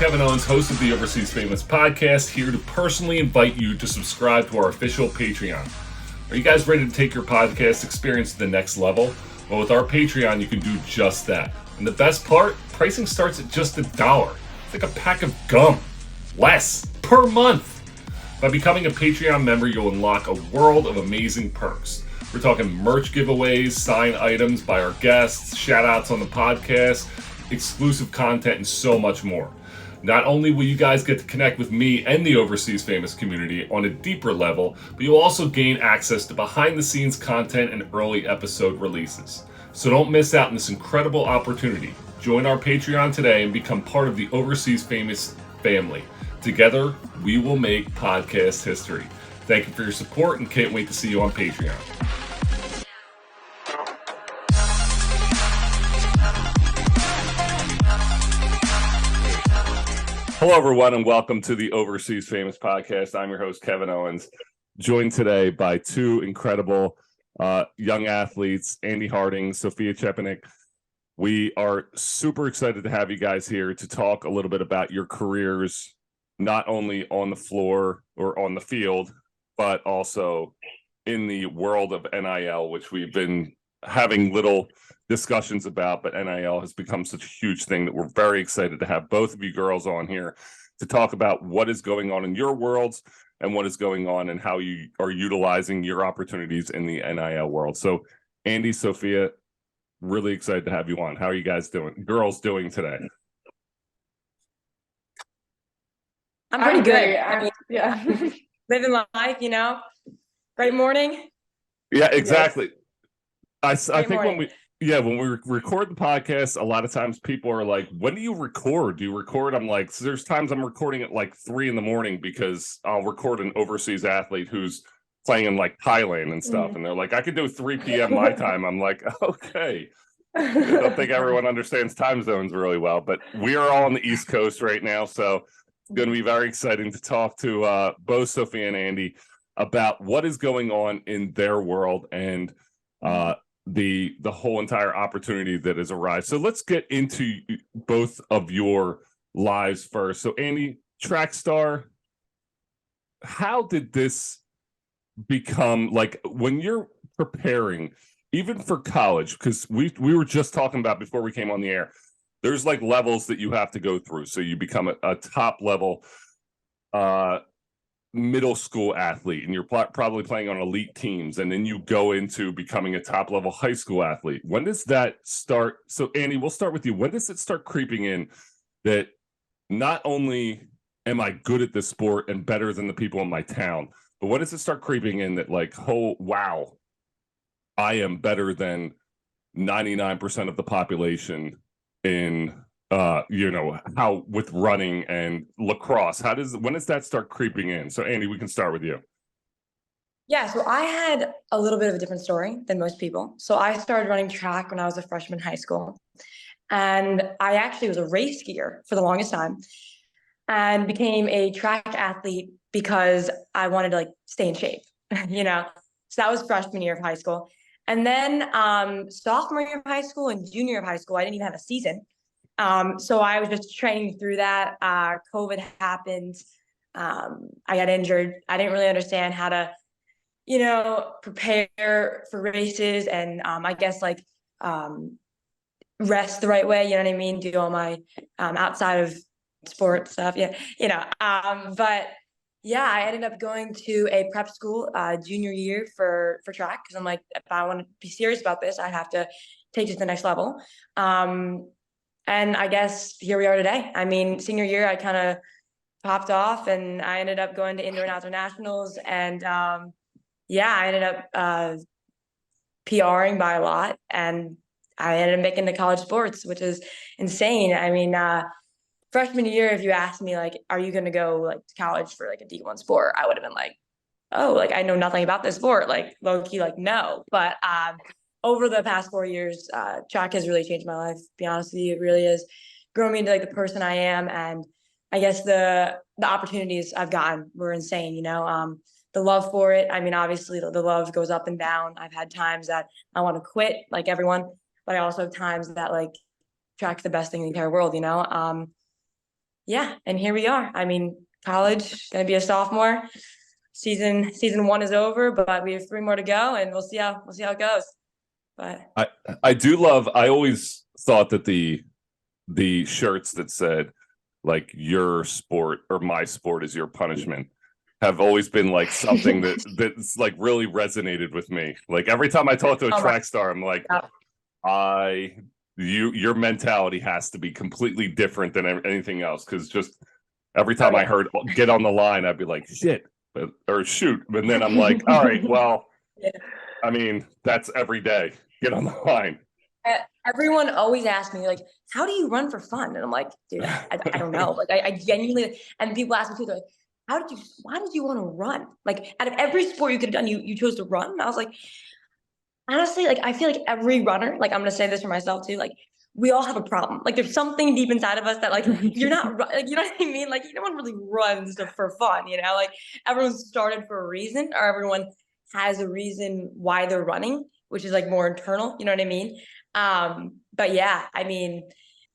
Kevin Owens, host of the Overseas Famous podcast, here to personally invite you to subscribe to our official Patreon. Are you guys ready to take your podcast experience to the next level? Well, with our Patreon, you can do just that. And the best part, pricing starts at just $1. It's like a pack of gum. Less per month. By becoming a Patreon member, you'll unlock a world of amazing perks. We're talking merch giveaways, signed items by our guests, shout outs on the podcast, exclusive content, and so much more. Not only will you guys get to connect with me and the Overseas Famous community on a deeper level, but you'll also gain access to behind the scenes content and early episode releases. So don't miss out on this incredible opportunity. Join our Patreon today and become part of the Overseas Famous family. Together, we will make podcast history. Thank you for your support and can't wait to see you on Patreon. Hello, everyone, and welcome to the Overseas Famous podcast. I'm your host, Kevin Owens, joined today by two incredible young athletes, Andie Harding, Sofia Chepenik. We are super excited to have you guys here to talk a little bit about your careers, not only on the floor or on the field, but also in the world of NIL, which we've been having little discussions about, but NIL has become such a huge thing that we're very excited to have both of you girls on here to talk about what is going on in your worlds and what is going on and how you are utilizing your opportunities in the NIL world. So Andie, Sofia, really excited to have you on. How are you guys doing, girls doing today? I'm pretty good. I mean, yeah. Living life, you know. Great morning. Yeah, exactly. Yes. I think morning. when we record the podcast, a lot of times people are like, when do you record? Do you record? I'm like, so there's times I'm recording at like 3 a.m. because I'll record an overseas athlete who's playing in like Thailand and stuff. And they're like, I could do 3 p.m. my time. I'm like, okay. I don't think everyone understands time zones really well, but we are all on the East Coast right now. So it's going to be very exciting to talk to both Sofia and Andie about what is going on in their world and the whole entire opportunity that has arrived. So let's get into both of your lives first. So Andie, track star, how did this become, like, when you're preparing even for college, because we were just talking about before we came on the air, there's like levels that you have to go through. So you become a top level middle school athlete, and you're probably playing on elite teams, and then you go into becoming a top level high school athlete. When does that start? So Andie, we'll start with you. When does it start creeping in that not only am I good at this sport and better than the people in my town, but when does it start creeping in that, like, oh wow, I am better than 99% of the population in how with running and lacrosse? When does that start creeping in? So Andie, we can start with you. Yeah, so I had a little bit of a different story than most people. So I started running track when I was a freshman in high school. And I actually was a race skier for the longest time and became a track athlete because I wanted to like stay in shape, you know. So that was freshman year of high school. And then sophomore year of high school and junior year of high school, I didn't even have a season. So I was just training through that. COVID happened. I got injured. I didn't really understand how to, you know, prepare for races and I guess like rest the right way. You know what I mean? Do all my outside of sport stuff. Yeah, you know. But yeah, I ended up going to a prep school junior year for track because I'm like, if I want to be serious about this, I have to take it to the next level. And I guess here we are today. I mean, senior year, I kind of popped off and I ended up going to indoor and outdoor nationals. And yeah, I ended up PRing by a lot. And I ended up making the college sports, which is insane. I mean, freshman year, if you asked me, like, are you going to go like to college for like a D1 sport? I would have been like, oh, like, I know nothing about this sport. Like, low key, like, no. But over the past 4 years, track has really changed my life. To be honest with you, it really is grown me into like the person I am, and I guess the opportunities I've gotten were insane. You know, the love for it. I mean, obviously, the love goes up and down. I've had times that I want to quit, like everyone, but I also have times that like track's the best thing in the entire world. You know, yeah, and here we are. I mean, college, gonna be a sophomore. Season one is over, but we have three more to go, and we'll see how it goes. But I I do love. I always thought that the shirts that said like your sport or my sport is your punishment have always been like something that's like really resonated with me. Like every time I talk to a oh my track star, I'm like, God. I your mentality has to be completely different than anything else. Because just every Oh time I yeah. heard get on the line, I'd be like shit or shoot, and then I'm like, all right, well, Yeah. I mean that's every day. Get on the line. Everyone always asks me like, "How do you run for fun?" And I'm like, "Dude, I don't know." Like, I genuinely, and people ask me too, they're like, Why did you want to run? Like, out of every sport you could have done, you chose to run." And I was like, honestly, like, I feel like every runner, like, I'm gonna say this for myself too, like, we all have a problem. Like, there's something deep inside of us that, like, you're not, like, you know what I mean? Like, no one really runs for fun, you know? Like, everyone started for a reason, or everyone has a reason why they're running, which is like more internal, you know what I mean? But yeah, I mean,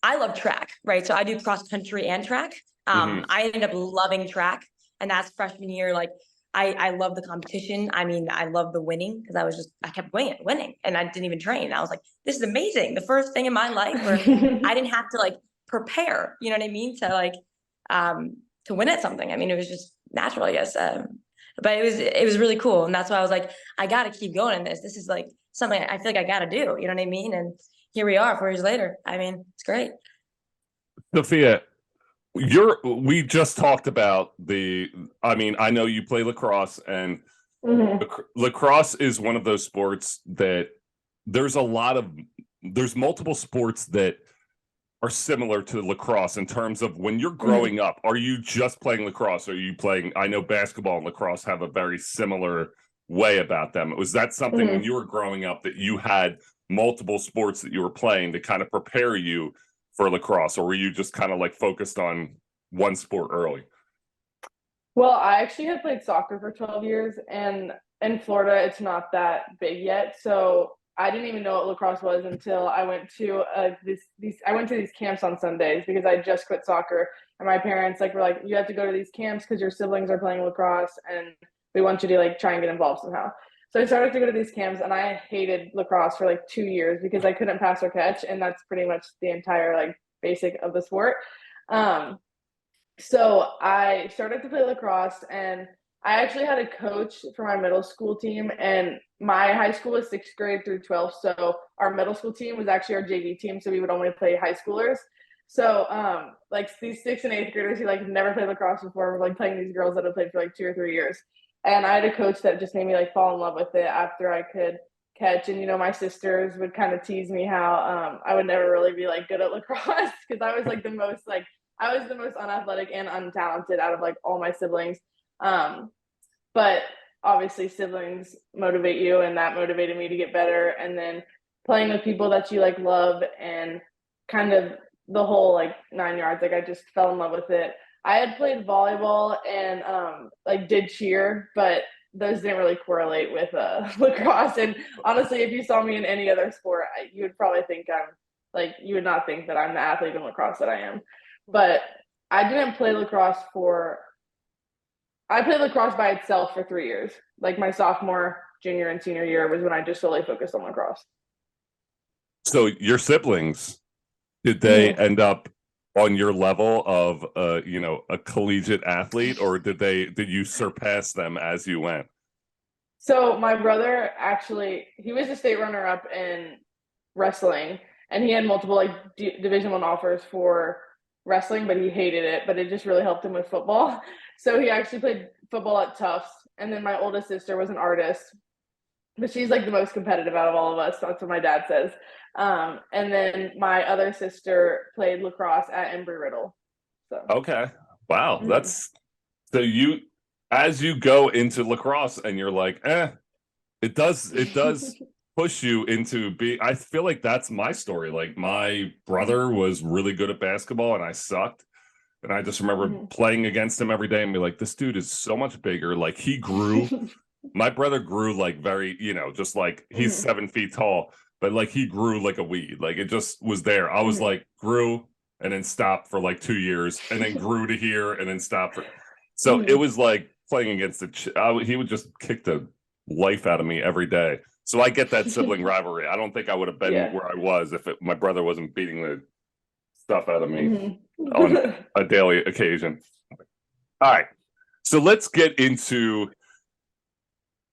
I love track, right? So I do cross country and track. Mhm. I ended up loving track, and that's freshman year. Like, I love the competition. I mean, I love the winning because I kept winning, and I didn't even train. I was like, this is amazing. The first thing in my life where I didn't have to like prepare, you know what I mean, to win at something. I mean, it was just natural, I guess. But it was really cool, and that's why I was like, I got to keep going in this. This is like something I feel like I got to do. You know what I mean? And here we are, 4 years later. I mean, it's great. Sophia, we just talked about the I mean, I know you play lacrosse, and Mhm. lacrosse is one of those sports that there's a lot of there's multiple sports that are similar to lacrosse in terms of when you're Mhm. growing up. Are you just playing lacrosse? Are you playing? I know basketball and lacrosse have a very similar way about them. Was that something when Mhm. you were growing up that you had multiple sports that you were playing to kind of prepare you for lacrosse, or were you just kind of like focused on one sport early? Well, I actually had played soccer for 12 years, and in Florida, it's not that big yet. So I didn't even know what lacrosse was until I went to these camps on Sundays because I just quit soccer, and my parents like were like, you have to go to these camps because your siblings are playing lacrosse, and we want you to like try and get involved somehow. So I started to go to these camps, and I hated lacrosse for like 2 years because I couldn't pass or catch, and that's pretty much the entire like basic of the sport. Um, So I started to play lacrosse, and I actually had a coach for my middle school team, and my high school was sixth grade through 12th. So our middle school team was actually our JV team. So we would only play high schoolers. So like these sixth and eighth graders who like never played lacrosse before were like playing these girls that had played for like 2 or 3 years. And I had a coach that just made me like fall in love with it after I could catch. And my sisters would kind of tease me how I would never really be like good at lacrosse because I was the most unathletic and untalented out of like all my siblings. Um, but obviously siblings motivate you, and that motivated me to get better. And then playing with people that you like love and kind of the whole like 9 yards, like I just fell in love with it. I had played volleyball and like did cheer, but those didn't really correlate with lacrosse. And honestly, if you saw me in any other sport, you would probably think you would not think that I'm the athlete in lacrosse that I am. But I didn't play lacrosse for I played lacrosse by itself for 3 years. Like my sophomore, junior, and senior year was when I just solely focused on lacrosse. So your siblings, did they Mm-hmm. end up on your level of a collegiate athlete, or did you surpass them as you went? So my brother actually, he was a state runner up in wrestling, and he had multiple like Division One offers for wrestling, but he hated it. But it just really helped him with football. So he actually played football at Tufts. And then my oldest sister was an artist, but she's like the most competitive out of all of us. That's what my dad says. And then my other sister played lacrosse at Embry Riddle. So Okay. Wow. mhm. So you as you go into lacrosse and you're like, it does push you into be I feel like that's my story. Like my brother was really good at basketball and I sucked. And I just remember Mhm. playing against him every day and be like, this dude is so much bigger. Like he grew, my brother grew like very, just like he's Mhm. 7 feet tall, but like he grew like a weed. Like it just was there. I was Mhm. like, grew. and then stopped for like 2 years and then grew to here and then stopped for. So it was like playing against he would just kick the life out of me every day. So I get that sibling rivalry. I don't think I would have been where I was if my brother wasn't beating the stuff out of me on a daily occasion. All right. So let's get into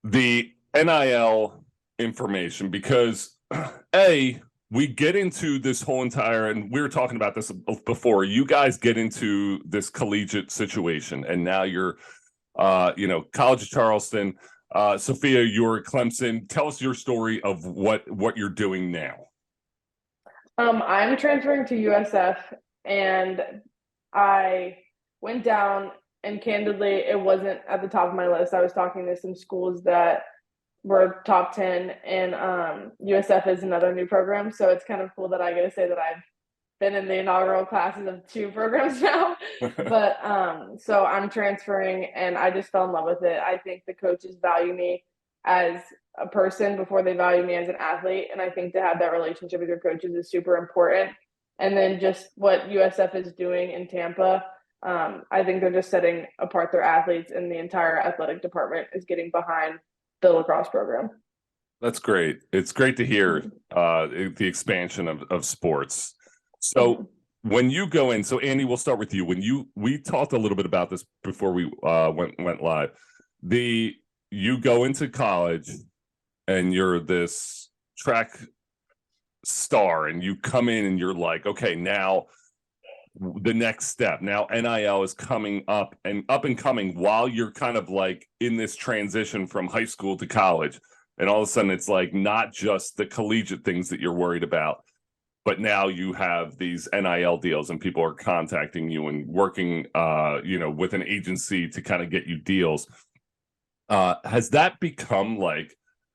the NIL information because we get into this whole entire, and we were talking about this before, you guys get into this collegiate situation and now you're, College of Charleston, Sofia, you're at Clemson. Tell us your story of what you're doing now. I'm transferring to USF and I went down and candidly, it wasn't at the top of my list. I was talking to some schools that were top 10 and USF is another new program. So it's kind of cool that I get to say that I've been in the inaugural classes of 2 programs now. But so I'm transferring and I just fell in love with it. I think the coaches value me as a person before they value me as an athlete. And I think to have that relationship with your coaches is super important. And then just what USF is doing in Tampa, I think they're just setting apart their athletes, and the entire athletic department is getting behind the lacrosse program. That's great. It's great to hear the expansion of sports. So when you go in, so Andie, we'll start with you. We talked a little bit about this before we went live. You go into college and you're this track star and you come in and you're like, okay, now the next step. Now NIL is coming up and coming while you're kind of like in this transition from high school to college. And all of a sudden it's like not just the collegiate things that you're worried about, but now you have these NIL deals and people are contacting you and working, with an agency to kind of get you deals. Has that become like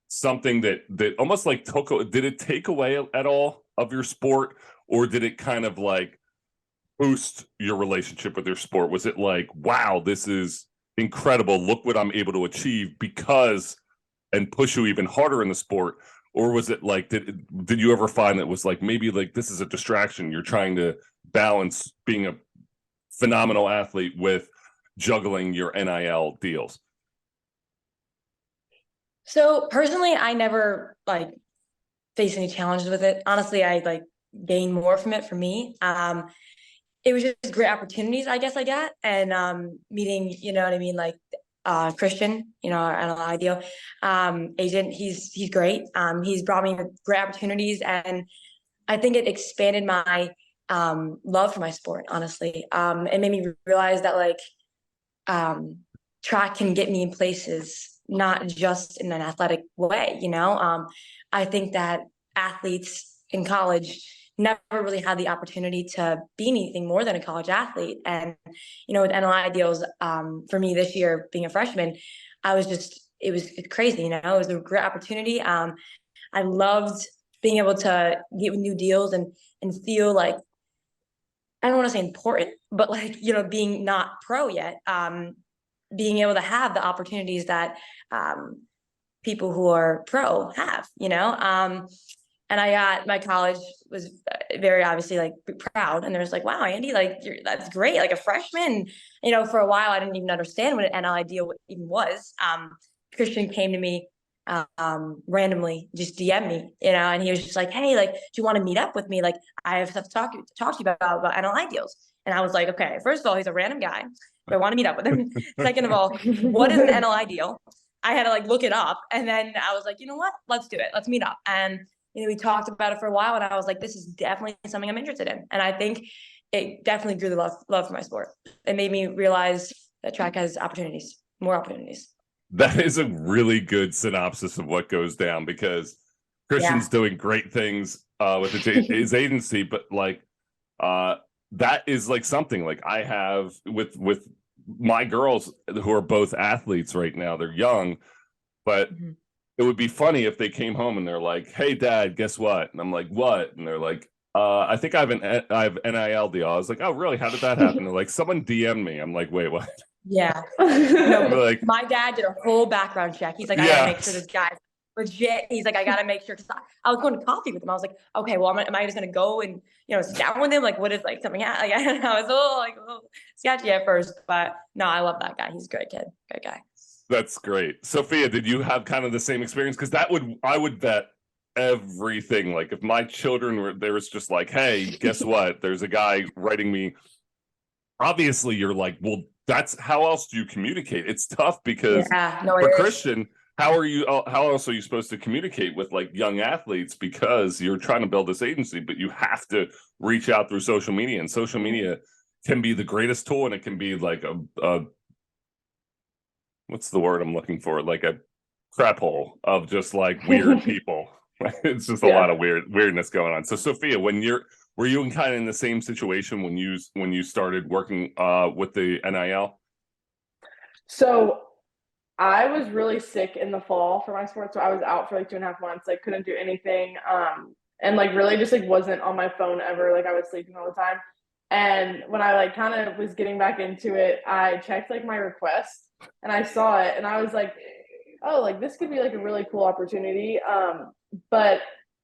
something that almost like did it take away at all of your sport, or did it kind of like boost your relationship with your sport? Was it like, wow, this is incredible, look what I'm able to achieve and push you even harder in the sport? Or was it like, did you ever find that was like, maybe like this is a distraction, you're trying to balance being a phenomenal athlete with juggling your NIL deals? So personally, I never like faced any challenges with it. Honestly, I like gained more from it for me. It was just great opportunities, I guess I got, and meeting, you know what I mean, like Christian, our NLI deal agent. He's great. He's brought me great opportunities, and I think it expanded my love for my sport. Honestly, it made me realize that like track can get me in places, not just in an athletic way. I think that athletes in college never really had the opportunity to be anything more than a college athlete. And, with NLI deals, for me this year, being a freshman, it was crazy, it was a great opportunity. I loved being able to get new deals and feel like, I don't want to say important, but like, being not pro yet, being able to have the opportunities that people who are pro have, and I got, my college was very obviously like proud, and there's like, wow, Andie, like that's great, like a freshman. For a while I didn't even understand what an NLI deal even was. Christian came to me randomly, just DM me, and he was just like, hey, like, do you want to meet up with me? Like, I have stuff to talk to you about NLI deals. And I was like, okay, first of all, he's a random guy, but I want to meet up with him. Second of all, what is an NLI deal? I had to like look it up, and then I was like, you know what? Let's do it. Let's meet up. And we talked about it for a while, and I was like, this is definitely something I'm interested in. And I think it definitely grew the love for my sport. It made me realize that track has more opportunities. That is a really good synopsis of what goes down, because Christian's doing great things with his agency, but like that is like something like I have with my girls who are both athletes right now. They're young, but it would be funny if they came home and they're like, hey, Dad, guess what? And I'm like, what? And they're like, I think I have NIL deal. I was like, oh, really? How did that happen? They're like, someone DM'd me. I'm like, wait, what? Yeah. No, like, my dad did a whole background check. He's like, I gotta make sure this guy's legit. He's like, I gotta make sure, because I was going to coffee with him. I was like, okay, well, am I just gonna go and sit down with him? Like, what is like something? Like, I don't know. I was a little sketchy at first, but no, I love that guy. He's a great kid, great guy. That's great. Sophia, did you have kind of the same experience? Because I would bet everything. Like if my children were there, was just like, hey, guess what? There's a guy writing me. Obviously, you're like, well, that's how else do you communicate? It's tough because for Christian, how else are you supposed to communicate with like young athletes? Because you're trying to build this agency, but you have to reach out through social media, and social media can be the greatest tool, and it can be like a what's the word I'm looking for? Like a crap hole of just like weird people. It's just a lot of weirdness going on. So Sophia, were you kind of in the same situation when you started working with the NIL? So I was really sick in the fall for my sport. So I was out for like 2.5 months, like couldn't do anything. And like really just like wasn't on my phone ever. Like I was sleeping all the time. And when I like kind of was getting back into it, I checked like my requests and I saw it and I was like, oh, like this could be like a really cool opportunity. But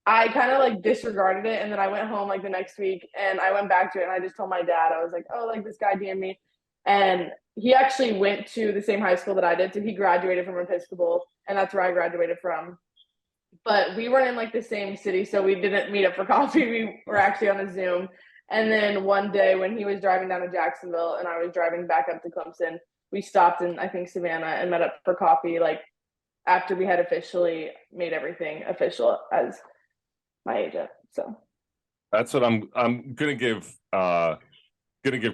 I kind of like disregarded it. And then I went home like the next week and I went back to it and I just told my dad, I was like, oh, like this guy DM'd me. And he actually went to the same high school that I did. So he graduated from Episcopal and that's where I graduated from. But we weren't in like the same city. So we didn't meet up for coffee. We were actually on a Zoom. And then one day when he was driving down to Jacksonville and I was driving back up to Clemson, we stopped in, I think, Savannah and met up for coffee, like after we had officially made everything official as my agent. So that's what I'm gonna give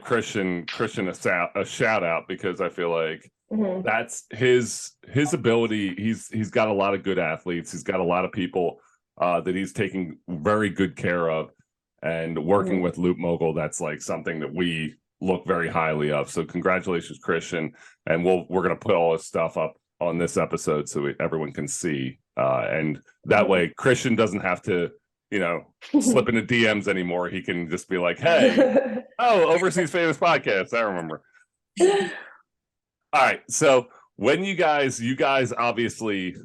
Christian a shout out, because I feel like that's his ability. He's got a lot of good athletes. He's got a lot of people that he's taking very good care of, and working with Loot Mogul, that's like something that we look very highly of. So congratulations, Christian. And we're gonna put all his stuff up on this episode so everyone can see, and that way Christian doesn't have to slip into DMs anymore. He can just be like, hey, Overseas Famous Podcast, I remember. All right, so when you guys obviously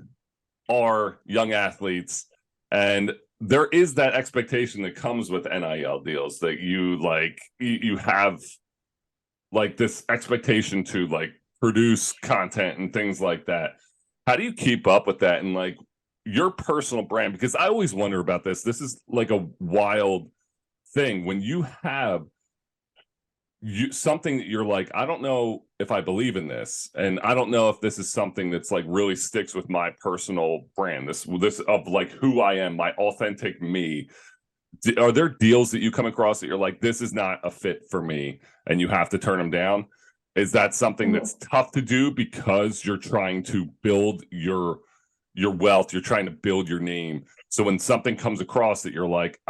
are young athletes, and there is that expectation that comes with NIL deals, that you have like this expectation to like produce content and things like that. How do you keep up with that and like your personal brand? Because I always wonder about this. This is like a wild thing when you have something that you're like, I don't know if I believe in this, and I don't know if this is something that's like really sticks with my personal brand, this of like who I am, my authentic me. Are there deals that you come across that you're like, this is not a fit for me, and you have to turn them down? Is that something that's tough to do because you're trying to build your wealth, you're trying to build your name? So when something comes across that you're like,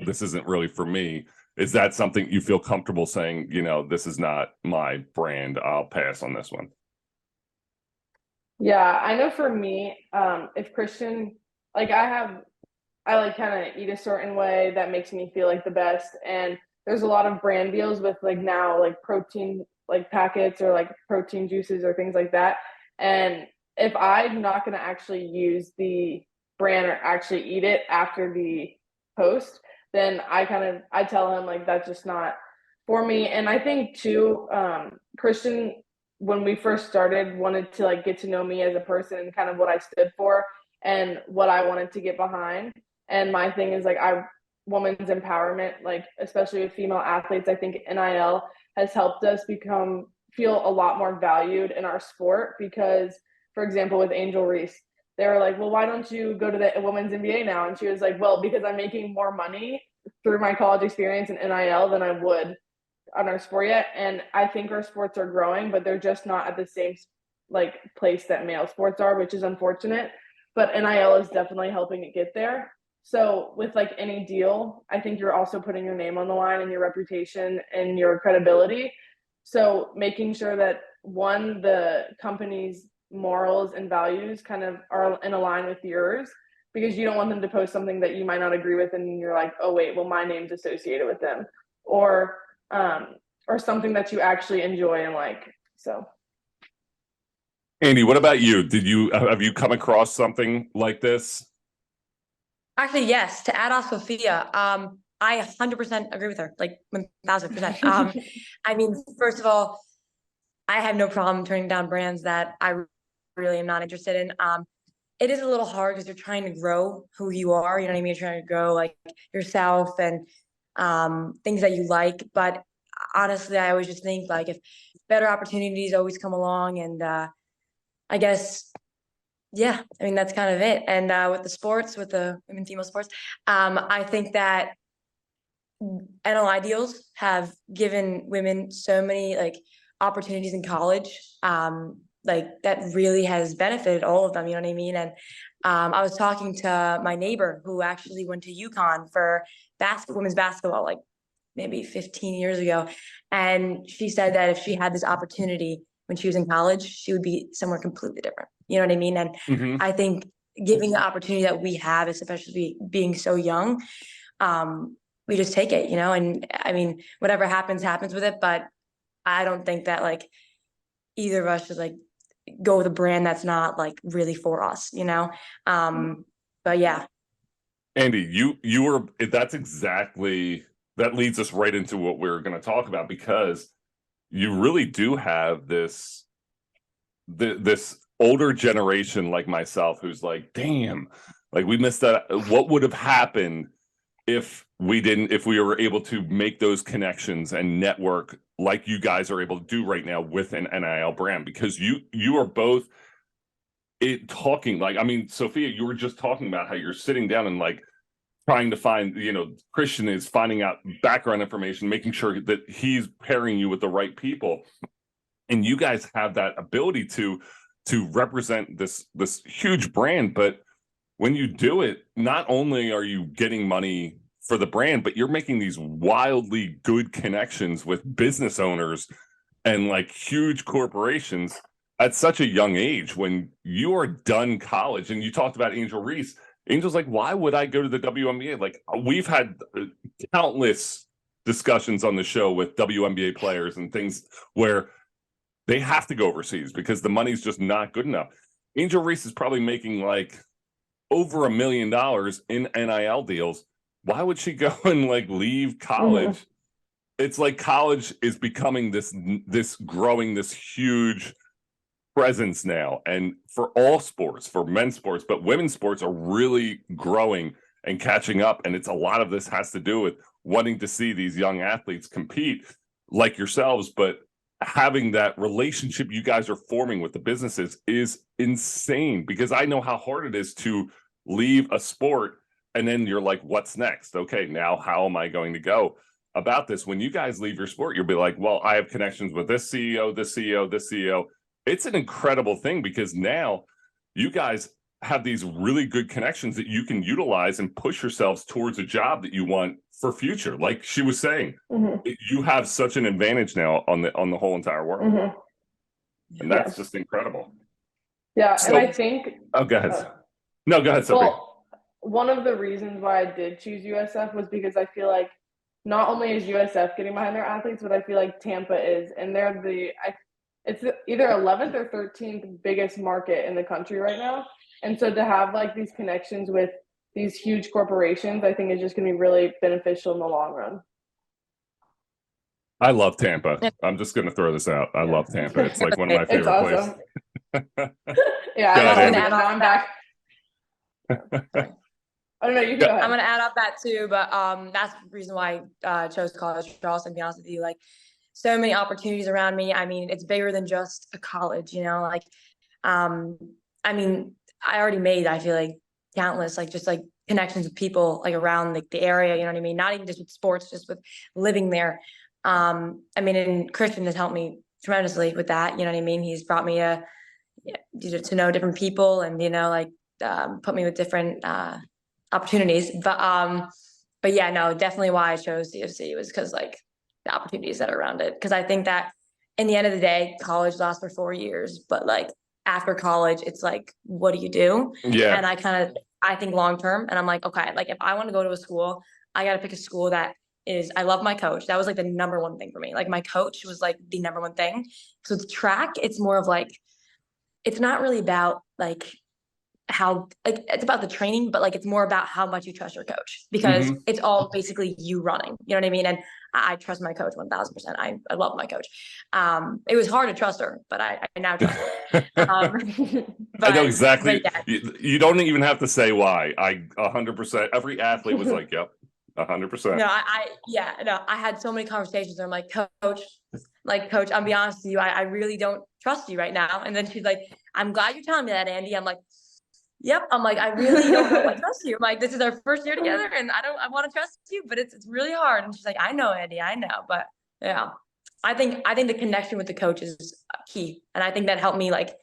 this isn't really for me, is that something you feel comfortable saying, this is not my brand, I'll pass on this one? Yeah, I know for me, if Christian, like I like kind of eat a certain way that makes me feel like the best. And there's a lot of brand deals with like now like protein like packets or like protein juices or things like that. And if I'm not going to actually use the brand or actually eat it after the post, then I tell him like that's just not for me. And I think too, Christian, when we first started, wanted to like get to know me as a person and kind of what I stood for and what I wanted to get behind. And my thing is like women's empowerment, like especially with female athletes. I think NIL has helped us feel a lot more valued in our sport because, for example, with Angel Reese, they were like, well, why don't you go to the women's NBA now? And she was like, well, because I'm making more money through my college experience in NIL than I would on our sport yet. And I think our sports are growing, but they're just not at the same like place that male sports are, which is unfortunate. But NIL is definitely helping it get there. So with like any deal, I think you're also putting your name on the line and your reputation and your credibility. So making sure that the company's morals and values kind of are in line with yours, because you don't want them to post something that you might not agree with and you're like, oh wait, well my name's associated with them, or something that you actually enjoy and like. So Andie, what about you? Have you come across something like this? Actually, yes, to add off Sophia, I 100% agree with her, like 1000%. I mean, first of all, I have no problem turning down brands that I really am not interested in. It is a little hard because you're trying to grow who you are, you know what I mean? You're trying to grow like yourself and things that you like. But honestly, I always just think like if better opportunities always come along and I guess yeah, I mean that's kind of it. And with the sports, with the women female sports, I think that NLI deals have given women so many like opportunities in college. Like that really has benefited all of them, you know what I mean? And I was talking to my neighbor who actually went to UConn for women's basketball, like maybe 15 years ago. And she said that if she had this opportunity when she was in college, she would be somewhere completely different. You know what I mean? And Mm-hmm. I think giving the opportunity that we have, especially being so young, we just take it, you know? And I mean, whatever happens, happens with it. But I don't think that like either of us should like go with a brand that's not like really for us, you know? But yeah. Andie, you were that's exactly that leads us right into what we're going to talk about, because you really do have this older generation like myself who's like, damn, like we missed that. What would have happened if we were able to make those connections and network like you guys are able to do right now with an NIL brand? Because you are both talking, like, I mean, Sofia, you were just talking about how you're sitting down and like trying to find, Christian is finding out background information, making sure that he's pairing you with the right people. And you guys have that ability to represent this huge brand. But when you do it, not only are you getting money for the brand, but you're making these wildly good connections with business owners and like huge corporations at such a young age when you are done college. And you talked about Angel Reese. Angel's like, why would I go to the WNBA? Like, we've had countless discussions on the show with WNBA players and things where they have to go overseas because the money's just not good enough. Angel Reese is probably making like over $1 million in NIL deals. Why would she go and like leave college? Mm-hmm. It's like college is becoming this growing, this huge presence now, and for all sports, for men's sports, but women's sports are really growing and catching up. And it's a lot of this has to do with wanting to see these young athletes compete like yourselves, but having that relationship you guys are forming with the businesses is insane, because I know how hard it is to leave a sport and then you're like, what's next? Okay, now how am I going to go about this? When you guys leave your sport, you'll be like, well, I have connections with this CEO, this CEO, this CEO. It's an incredible thing because now you guys have these really good connections that you can utilize and push yourselves towards a job that you want for future. Like she was saying, mm-hmm. You have such an advantage now on the whole entire world. Mm-hmm. And that's just incredible. Yeah. So, and I think, oh, go ahead. No, go ahead, Sophie. Well, one of the reasons why I did choose USF was because I feel like not only is USF getting behind their athletes, but I feel like Tampa is, and they're it's either 11th or 13th biggest market in the country right now. And so to have like these connections with these huge corporations, I think is just going to be really beneficial in the long run. I love Tampa. I'm just going to throw this out. I love Tampa. It's like one of my favorite awesome. places. Yeah, I'm back. I don't know. You can go ahead. I'm going to add up that too, but that's the reason why I chose college. Charles, to be honest with you, like so many opportunities around me. I mean, it's bigger than just a college, you know, like, I mean, I already made, I feel like countless, like just like connections with people like around like the area, you know what I mean? Not even just with sports, just with living there. I mean, and Christian has helped me tremendously with that. You know what I mean? He's brought me to know different people and, you know, like, put me with different, opportunities, but yeah, no, definitely why I chose CFC was because like the opportunities that are around it. Because I think that in the end of the day, college lasts for 4 years, but like after college, it's like, what do you do? Yeah. And I think long term, and I'm like, okay, like if I want to go to a school, I got to pick a school that I love my coach. That was like the number one thing for me. Like my coach was like the number one thing. So with track, it's more of like, it's not really about like how, like, it's about the training, but like it's more about how much you trust your coach, because it's all basically you running, you know what I mean? And I trust my coach 1000%. I love my coach. It was hard to trust her, but I now trust her. I know exactly. But yeah. You don't even have to say why. 100%. Every athlete was like, "Yep, 100%." No, I had so many conversations where I'm like, coach, I'll be honest with you, I really don't trust you right now. And then she's like, I'm glad you're telling me that, Andie. I'm like, yep. I'm like, I really don't know if I trust you. I'm like, this is our first year together and I want to trust you, but it's really hard. And she's like, I know, Andie, I know. But yeah, I think the connection with the coach is key. And I think that helped me like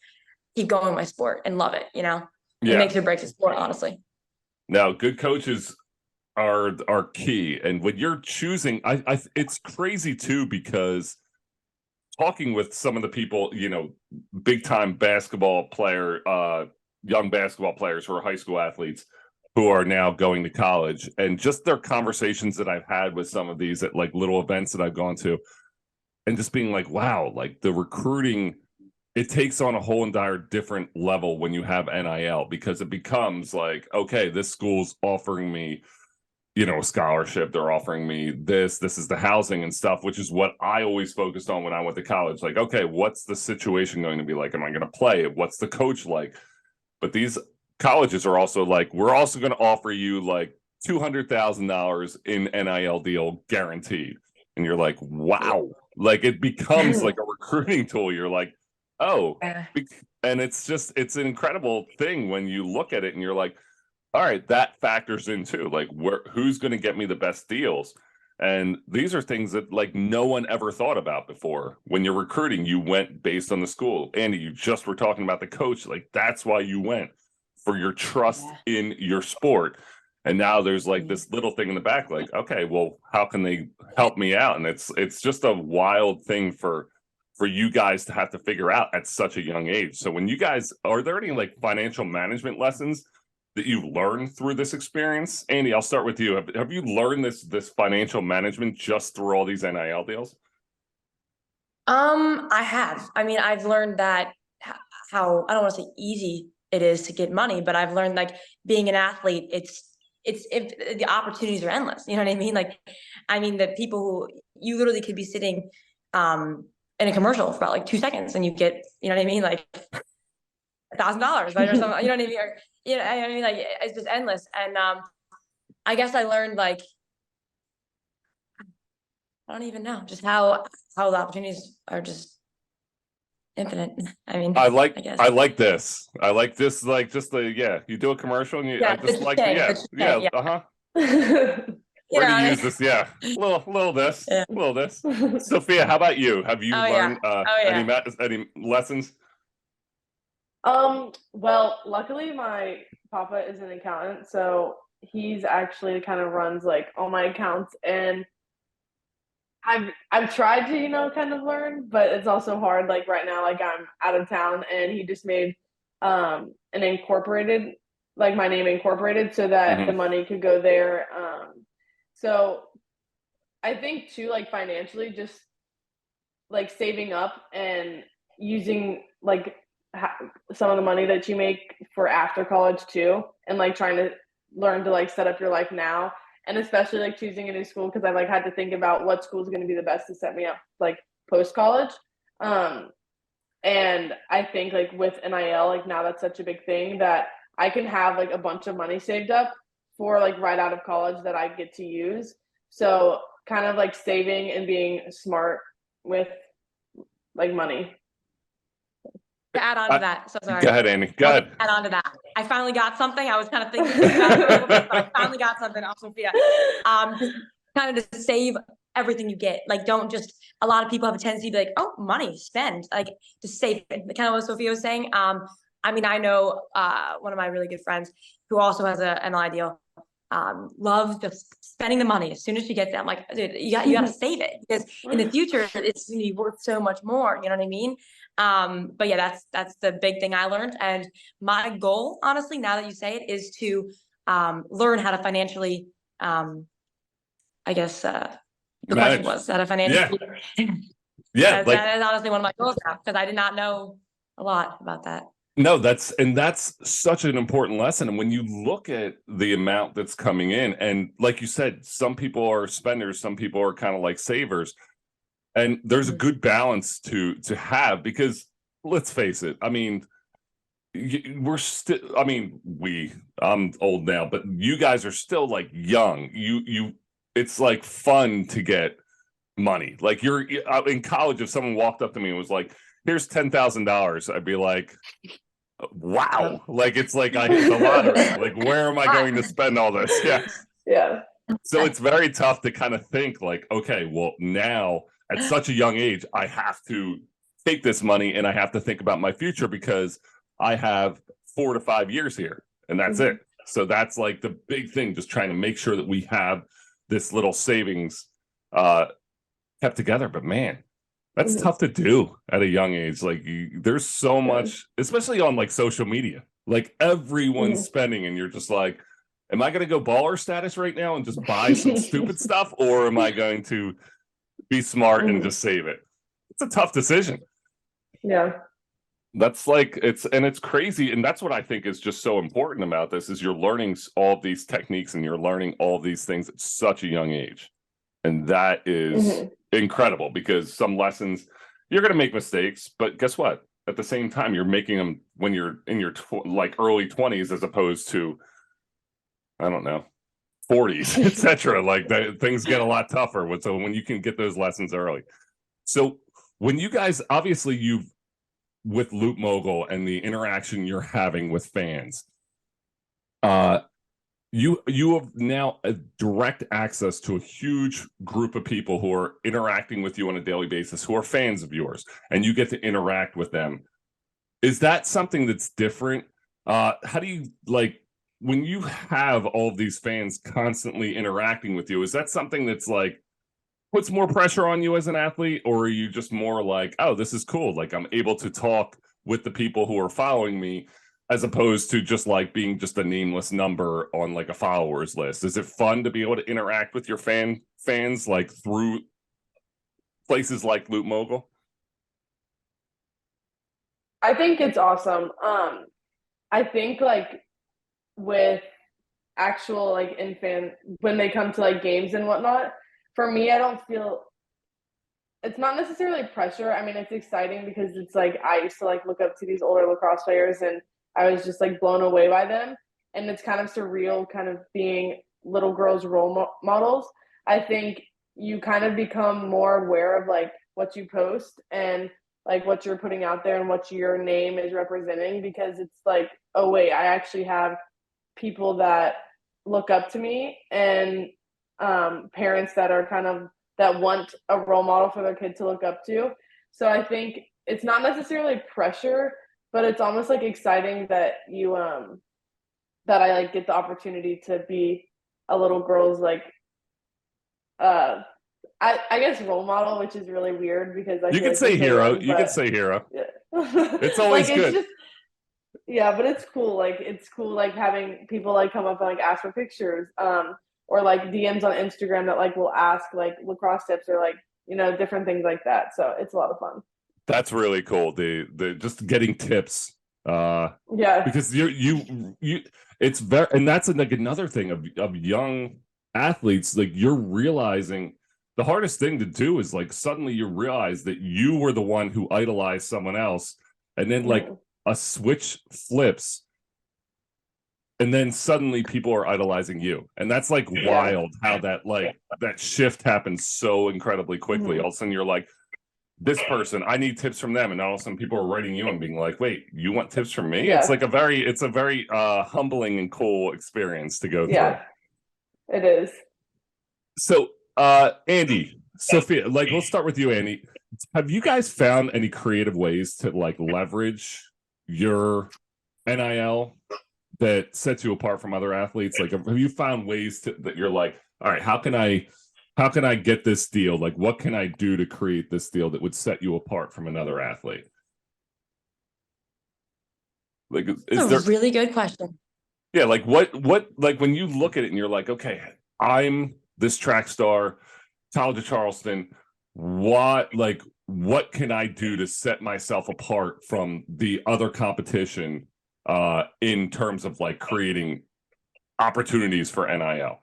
keep going with my sport and love it, you know? It makes or breaks the sport, honestly. Now, good coaches are key. And when you're choosing, it's crazy too, because talking with some of the people, you know, big time basketball player, young basketball players who are high school athletes who are now going to college, and just their conversations that I've had with some of these at like little events that I've gone to, and just being like, wow, like the recruiting, it takes on a whole entire different level when you have NIL, because it becomes like, okay, this school's offering me, you know, a scholarship, they're offering me this is the housing and stuff, which is what I always focused on when I went to college. Like, okay, what's the situation going to be like? Am I going to play? What's the coach like? But these colleges are also like, we're also going to offer you like $200,000 in NIL deal guaranteed. And you're like, wow, like it becomes like a recruiting tool. You're like, oh, and it's an incredible thing when you look at it and you're like, all right, that factors in too. Like, who's going to get me the best deals? And these are things that like no one ever thought about before. When you're recruiting, you went based on the school. Andie, you just were talking about the coach. Like, that's why you went, for your trust in your sport. And now there's like this little thing in the back, like, okay, well, how can they help me out? And it's just a wild thing for you guys to have to figure out at such a young age. So when you guys, are there any like financial management lessons that you've learned through this experience? Andie, I'll start with you. Have you learned this financial management just through all these NIL deals? I have. I mean, I've learned that how, I don't want to say easy it is to get money, but I've learned like being an athlete, if the opportunities are endless. You know what I mean? Like, I mean, the people who you literally could be sitting in a commercial for about like 2 seconds and you get, you know what I mean? Like $1,000, right? Or something, you know what I mean? Or, you know, I mean, like it's just endless. And I guess I learned like, I don't even know just how the opportunities are just infinite. I mean, I guess. I like this. Like just you do a commercial and I just like uh-huh. Where do you use this? Yeah. Little this. Little this. Sofia, how about you? Have you learned any lessons? Well, luckily my papa is an accountant, so he's actually kind of runs like all my accounts, and I've tried to, you know, kind of learn, but it's also hard. Like right now, like I'm out of town and he just made an incorporated, like my name incorporated so that the money could go there. So I think too, like financially, just like saving up and using like some of the money that you make for after college too, and like trying to learn to like set up your life now, and especially like choosing a new school, because I like had to think about what school is going to be the best to set me up like post college. And I think like with NIL, like now that's such a big thing that I can have like a bunch of money saved up for like right out of college that I get to use. So kind of like saving and being smart with like money. To add on to that, so sorry. Go ahead, Andie. Go ahead. Add on to that. I finally got something. I was kind of thinking about it a little bit, but I finally got something off Sofia. Kind of to save everything you get. Like, don't just. A lot of people have a tendency to be like, "Oh, money, spend." Like, just save it. Kind of what Sofia was saying. I mean, I know one of my really good friends who also has an ideal. Loves just spending the money as soon as she gets it. I'm like, dude, you got to save it, because in the future it's going to be worth so much more. You know what I mean? But yeah, that's the big thing I learned. And my goal, honestly, now that you say it, is to learn how to financially, I guess the question was how to financially. Yeah, that is honestly one of my goals now, because I did not know a lot about that. No, that's such an important lesson. And when you look at the amount that's coming in, and like you said, some people are spenders, some people are kind of like savers, and there's a good balance to have, because let's face it, I mean, we're still, I mean, I'm old now, but you guys are still like young. It's like fun to get money. Like you're in college, if someone walked up to me and was like, here's $10,000, I'd be like, wow, like it's like I hit the lottery. Like, where am I going to spend all this? Yeah. Yeah. So it's very tough to kind of think like, okay, well, now at such a young age, I have to take this money and I have to think about my future, because I have 4 to 5 years here and that's it. So that's like the big thing, just trying to make sure that we have this little savings kept together. But man, that's tough to do at a young age. Like there's so much, especially on like social media, like everyone's spending, and you're just like, am I going to go baller status right now and just buy some stupid stuff, or am I going to be smart and just save it? It's a tough decision. Yeah. That's like, it's crazy. And that's what I think is just so important about this, is you're learning all of these techniques and you're learning all of these things at such a young age. And that is incredible, because some lessons you're going to make mistakes, but guess what? At the same time, you're making them when you're in your like early 20s, as opposed to, I don't know, 40s, etc. Like things get a lot tougher when you can get those lessons early. So when you guys, obviously with Loot Mogul and the interaction you're having with fans, you have now a direct access to a huge group of people who are interacting with you on a daily basis, who are fans of yours, and you get to interact with them. Is that something that's different? How do you, like, when you have all of these fans constantly interacting with you, is that something that's like puts more pressure on you as an athlete, or are you just more like, oh, this is cool, like I'm able to talk with the people who are following me, as opposed to just like being just a nameless number on like a followers list? Is it fun to be able to interact with your fans like through places like Loot Mogul? I think it's awesome. I think like with actual like in fan, when they come to like games and whatnot, for me, I don't feel, it's not necessarily pressure. I mean, it's exciting because it's like I used to like look up to these older lacrosse players and I was just like blown away by them. And it's kind of surreal, kind of being little girls' role models. I think you kind of become more aware of like what you post and like what you're putting out there and what your name is representing, because it's like, oh wait, I actually have people that look up to me, and parents that are kind of, that want a role model for their kid to look up to. So I think it's not necessarily pressure, but it's almost like exciting that you that I like get the opportunity to be a little girl's like I guess role model, which is really weird because I you can say hero. You can say hero. Yeah. It's always like, good. It's just, yeah, but it's cool. Like it's cool, like having people like come up and like ask for pictures, or like DMs on Instagram that like will ask like lacrosse tips or like, you know, different things like that. So it's a lot of fun. That's really cool. The just getting tips. Yeah. Because you it's very, and that's like another thing of young athletes, like you're realizing the hardest thing to do is like suddenly you realize that you were the one who idolized someone else, and then like a switch flips, and then suddenly people are idolizing you, and that's like wild how that like that shift happens so incredibly quickly. All of a sudden you're like, this person, I need tips from them, and all of a sudden people are writing you and being like, wait, you want tips from me? It's like a very humbling and cool experience to go through. It is. So Andie, Sofia, like we'll start with you, Andie. Have you guys found any creative ways to like leverage your NIL that sets you apart from other athletes? Like have you found ways that you're like, all right, how can I get this deal? Like what can I do to create this deal that would set you apart from another athlete? Like That's a really good question. Yeah, like what like when you look at it and you're like, okay, I'm this track star, College of Charleston, what can I do to set myself apart from the other competition in terms of like creating opportunities for NIL?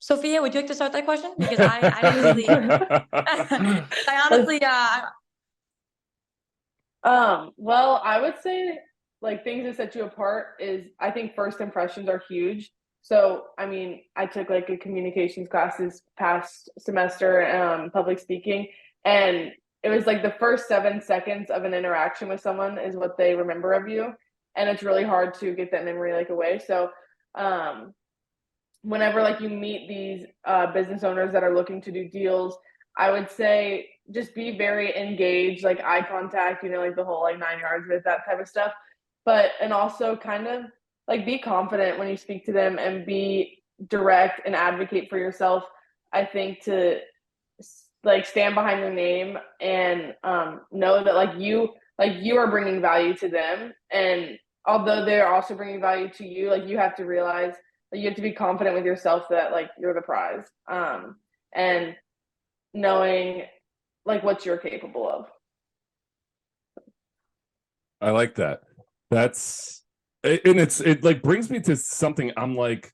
Sophia, would you like to start that question? Because I didn't really, I honestly, well, I would say like things that set you apart is I think first impressions are huge. So, I mean, I took like a communications class this past semester, public speaking, and it was like the first 7 seconds of an interaction with someone is what they remember of you. And it's really hard to get that memory like away. So, um, whenever like you meet these business owners that are looking to do deals, I would say just be very engaged, like eye contact, like the whole like 9 yards with that type of stuff. But and also kind of like be confident when you speak to them and be direct and advocate for yourself. I think to like stand behind your name and know that like you are bringing value to them, and although they're also bringing value to you, like you have to realize you have to be confident with yourself that like you're the prize, and knowing like what you're capable of. I like that. It like brings me to something. I'm like,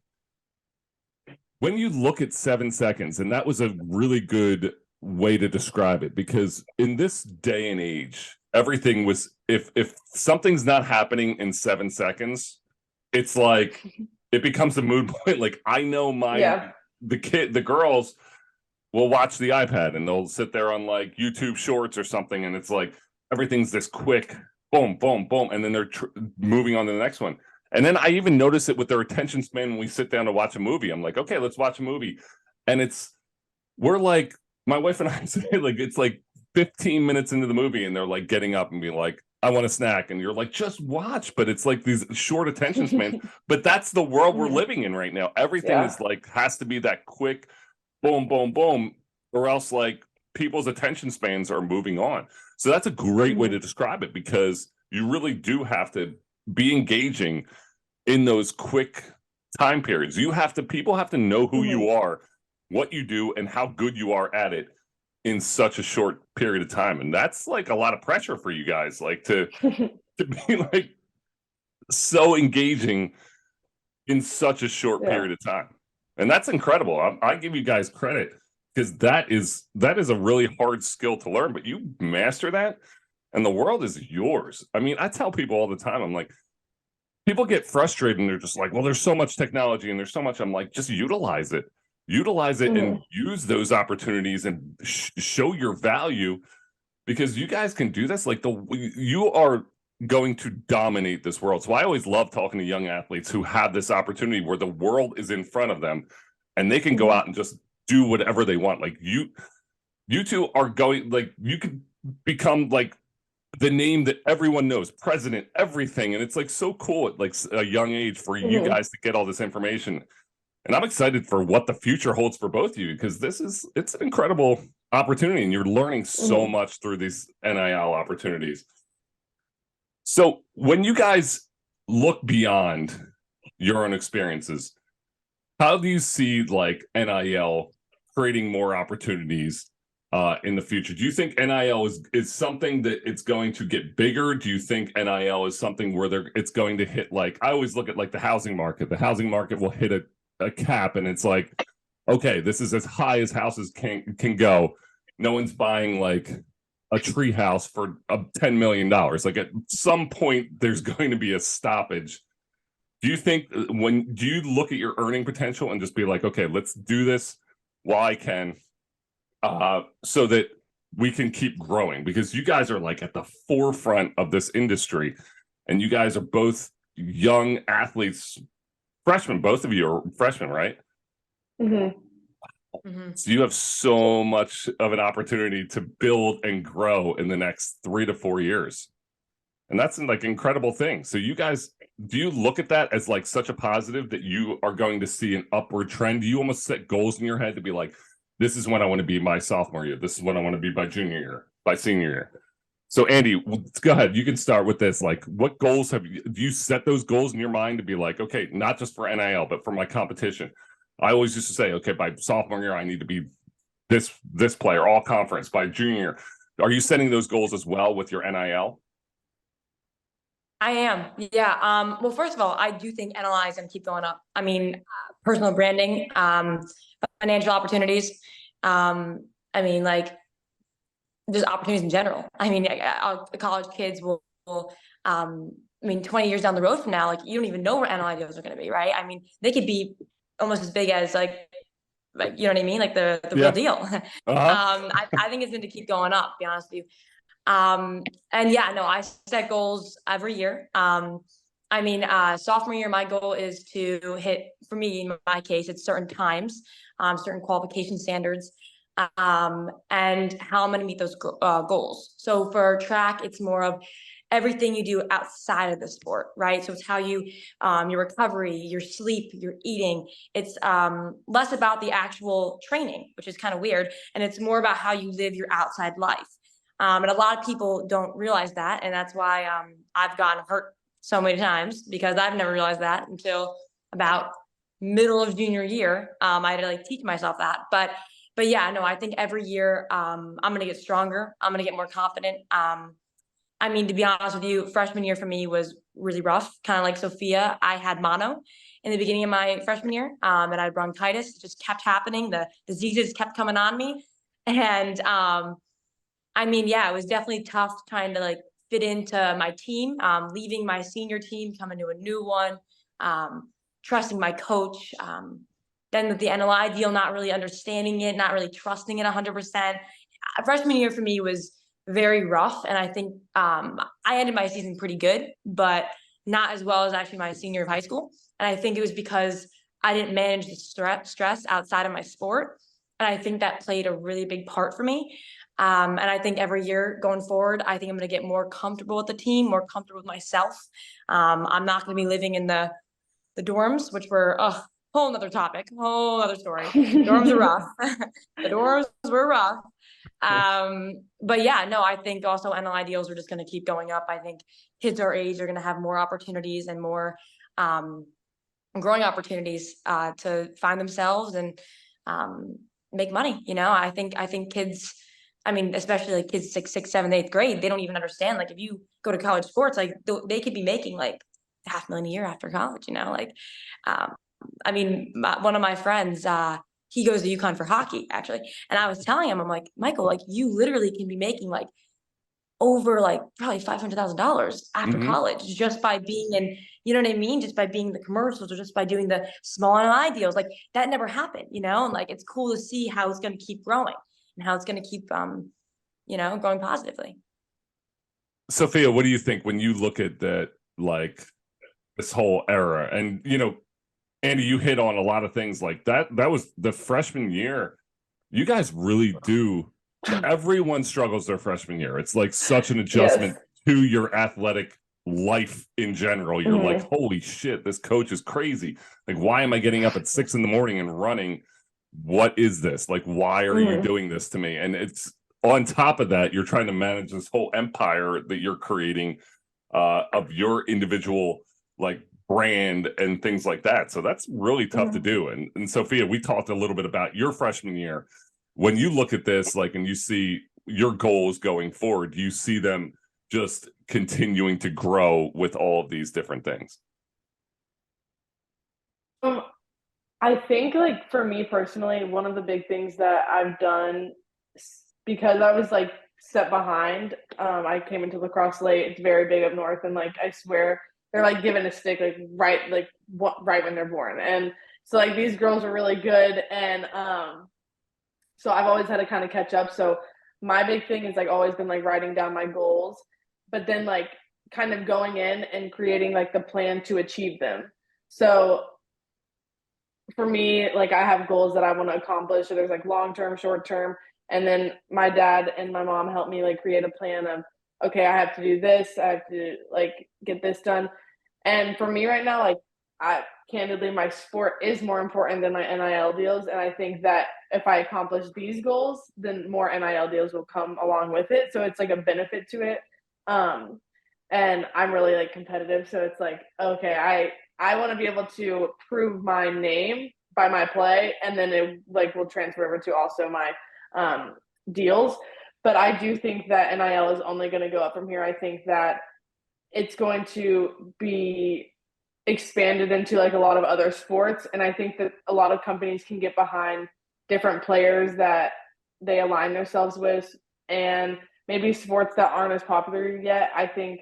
when you look at 7 seconds, and that was a really good way to describe it, because in this day and age, everything was, if something's not happening in 7 seconds, it's like it becomes a mood point. Like I know the girls will watch the iPad and they'll sit there on like YouTube Shorts or something, and it's like everything's this quick, boom, boom, boom, and then they're moving on to the next one. And then I even notice it with their attention span when we sit down to watch a movie. I'm like, okay, let's watch a movie, and we're like, my wife and I say like it's like 15 minutes into the movie, and they're like getting up and being like, I want a snack, and you're like, just watch. But it's like these short attention spans. But that's the world we're living in right now. Everything is like has to be that quick, boom, boom, boom, or else like people's attention spans are moving on. So that's a great way to describe it, because you really do have to be engaging in those quick time periods. People have to know who you are, what you do, and how good you are at it in such a short period of time. And that's like a lot of pressure for you guys, like to be like so engaging in such a short period of time. And that's incredible. I give you guys credit, because that is a really hard skill to learn, but you master that and the world is yours. I mean, I tell people all the time, I'm like, people get frustrated and they're just like, well, there's so much technology and there's so much. I'm like, just utilize it and use those opportunities and show your value, because you guys can do this. Like you are going to dominate this world. So I always love talking to young athletes who have this opportunity where the world is in front of them and they can go out and just do whatever they want. Like you two are going, like you could become like the name that everyone knows, president, everything. And it's like so cool at like a young age for you guys to get all this information. And I'm excited for what the future holds for both of you, because it's an incredible opportunity and you're learning so much through these NIL opportunities. So when you guys look beyond your own experiences, how do you see like NIL creating more opportunities in the future? Do you think NIL is something that it's going to get bigger? Do you think NIL is something where it's going to hit, like, I always look at like the housing market. The housing market will hit a cap, and it's like, okay, this is as high as houses can go. No one's buying like a tree house for $10 million. Like at some point, there's going to be a stoppage. Do you think do you look at your earning potential and just be like, okay, let's do this while I can, so that we can keep growing? Because you guys are like at the forefront of this industry, and you guys are both young athletes, freshmen. Both of you are freshmen, right? So you have so much of an opportunity to build and grow in the next 3 to 4 years. And that's like incredible thing. So you guys, do you look at that as like such a positive that you are going to see an upward trend? Do you almost set goals in your head to be like, this is when I want to be my sophomore year, this is when I want to be by junior year, by senior year? So Andie, go ahead. You can start with this. Like, what goals do you set those goals in your mind to be like, okay, not just for NIL, but for my competition? I always used to say, okay, by sophomore year, I need to be this player, all conference. By junior year, are you setting those goals as well with your NIL? I am. Yeah. Well, first of all, I do think NLI is going to keep going up. I mean, personal branding, financial opportunities. I mean, like just opportunities in general. I mean, college kids will I mean, 20 years down the road from now, like you don't even know where NLI deals are going to be, right? I mean, they could be almost as big as like you know what I mean, like the real deal. I think it's going to keep going up. To be honest with you. And yeah, no, I set goals every year. I mean, sophomore year, my goal is to hit, for me, in my case, it's certain times, certain qualification standards, and how I'm going to meet those goals. So for track, it's more of everything you do outside of the sport, right? So it's how you, your recovery, your sleep, your eating. It's less about the actual training, which is kind of weird. And it's more about how you live your outside life. And a lot of people don't realize that. And that's why I've gotten hurt so many times, because I've never realized that until about middle of junior year. I had to like teach myself that. But yeah, no, I think every year I'm going to get stronger. I'm going to get more confident. I mean, to be honest with you, freshman year for me was really rough. Kind of like Sofia, I had mono in the beginning of my freshman year, and I had bronchitis. It just kept happening. The diseases kept coming on me. And I mean, yeah, it was definitely tough trying to like fit into my team, leaving my senior team, coming to a new one, trusting my coach. Then with the NLI deal, not really understanding it, not really trusting it 100%. Freshman year for me was very rough. And I think I ended my season pretty good, but not as well as actually my senior of high school. And I think it was because I didn't manage the stress outside of my sport. And I think that played a really big part for me. And I think every year going forward, I think I'm going to get more comfortable with the team, more comfortable with myself. I'm not going to be living in the dorms, which were a whole nother topic, whole other story. Dorms are rough. The dorms were rough. But yeah, no, I think also NLI deals are just going to keep going up. I think kids our age are going to have more opportunities and more growing opportunities to find themselves and make money. You know, I think kids, I mean, especially like kids 6th, 7th, 8th grade, they don't even understand. Like if you go to college sports, like they could be making like $500,000 a year after college, you know, like, I mean, one of my friends, he goes to UConn for hockey actually. And I was telling him, I'm like, Michael, like you literally can be making like over like probably $500,000 after college just by being in, you know what I mean? Just by being the commercials or just by doing the small NI deals. Like that never happened, you know? And like, it's cool to see how it's going to keep growing and how it's going to keep, you know, growing positively. Sofia, what do you think when you look at that, like this whole era? And, you know, Andie, you hit on a lot of things like that. That was the freshman year. You guys really do. Everyone struggles their freshman year. It's like such an adjustment to your athletic life in general. You're like, holy shit, this coach is crazy. Like, why am I getting up at 6 a.m. and running? What is this? Like, why are you doing this to me? And it's on top of that, you're trying to manage this whole empire that you're creating of your individual like brand and things like that. So that's really tough to do. And Sofia, we talked a little bit about your freshman year. When you look at this, like, and you see your goals going forward, do you see them just continuing to grow with all of these different things? I think, like, for me personally, one of the big things that I've done, because I was like set behind, I came into lacrosse late. It's very big up north, and like I swear they're like given a stick right when they're born. And so like these girls are really good, and so I've always had to kind of catch up. So my big thing is like always been like writing down my goals, but then like kind of going in and creating like the plan to achieve them. So for me, like I have goals that I want to accomplish. So there's like long-term, short-term. And then my dad and my mom helped me like create a plan of, okay, I have to do this. I have to like get this done. And for me right now, like candidly, my sport is more important than my NIL deals. And I think that if I accomplish these goals, then more NIL deals will come along with it. So it's like a benefit to it. And I'm really like competitive. So it's like, okay, I want to be able to prove my name by my play, and then it like will transfer over to also my deals. But I do think that NIL is only going to go up from here. I think that it's going to be expanded into like a lot of other sports, and I think that a lot of companies can get behind different players that they align themselves with, and maybe sports that aren't as popular yet. I think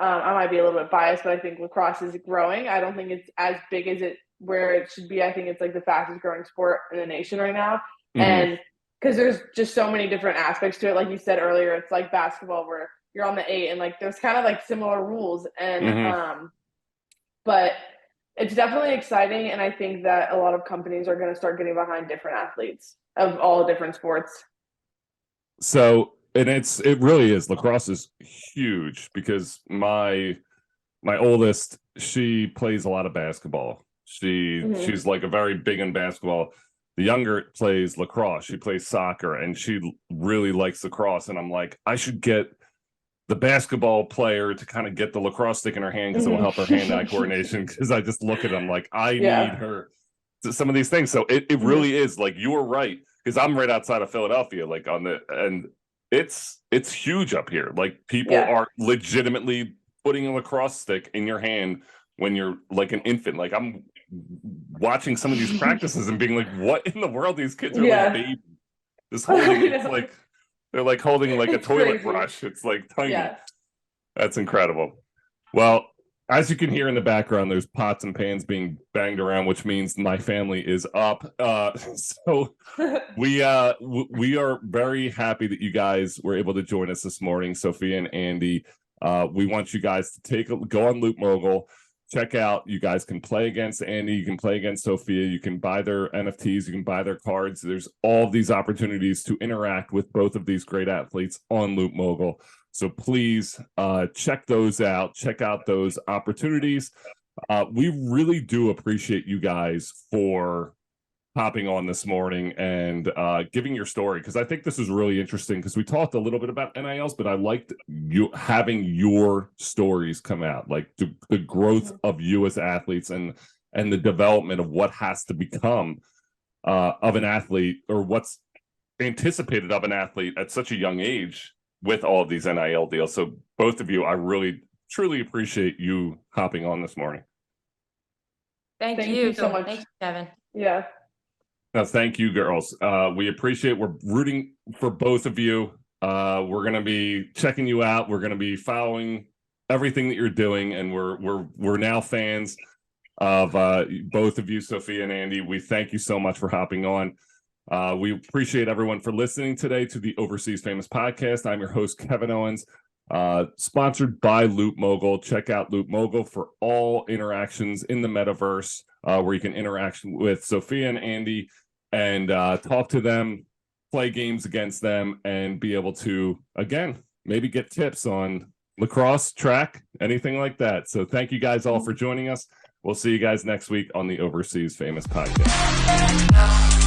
I might be a little bit biased, but I think lacrosse is growing. I don't think it's as big as where it should be. I think it's like the fastest growing sport in the nation right now. And because there's just so many different aspects to it. Like you said earlier, it's like basketball where you're on the 8 and like there's kind of like similar rules. And but it's definitely exciting. And I think that a lot of companies are going to start getting behind different athletes of all different sports. So, and it really is, lacrosse is huge because my oldest, she plays a lot of basketball. She's like a very big in basketball. The younger plays lacrosse. She plays soccer, and she really likes lacrosse. And I'm like, I should get the basketball player to kind of get the lacrosse stick in her hand because it will help her hand-eye coordination. Because I just look at them like, I need her to some of these things. So it really is like, you were right, because I'm right outside of Philadelphia, like and it's huge up here. Like people are legitimately putting a lacrosse stick in your hand when you're like an infant. Like I'm watching some of these practices and being like, what in the world? These kids are like babies. This holding it's like they're like holding like a toilet brush. It's like tiny. That's incredible. Well, as you can hear in the background, there's pots and pans being banged around, which means my family is up. So we are very happy that you guys were able to join us this morning, Sofia and Andie. We want you guys to go on Loot Mogul. Check out, you guys can play against Andie, you can play against Sofia, you can buy their NFTs, you can buy their cards. There's all these opportunities to interact with both of these great athletes on Loot Mogul. So please check those out. Check out those opportunities. We really do appreciate you guys for hopping on this morning and giving your story, because I think this is really interesting, because we talked a little bit about NILs, but I liked you having your stories come out, like the growth of you as athletes and the development of what has to become of an athlete, or what's anticipated of an athlete at such a young age with all of these NIL deals. So both of you, I really truly appreciate you hopping on this morning. Thank you so much. Thank you, Kevin. Yeah. No, thank you, girls. We appreciate. We're rooting for both of you. We're going to be checking you out. We're going to be following everything that you're doing, and we're now fans of both of you, Sofia and Andie. We thank you so much for hopping on. We appreciate everyone for listening today to the Overseas Famous podcast. I'm your host, Kevin Owens. Sponsored by Loot Mogul. Check out Loot Mogul for all interactions in the metaverse, where you can interact with Sofia and Andie and talk to them, play games against them, and be able to, again, maybe get tips on lacrosse, track, anything like that. So thank you guys all for joining us. We'll see you guys next week on the Overseas Famous podcast.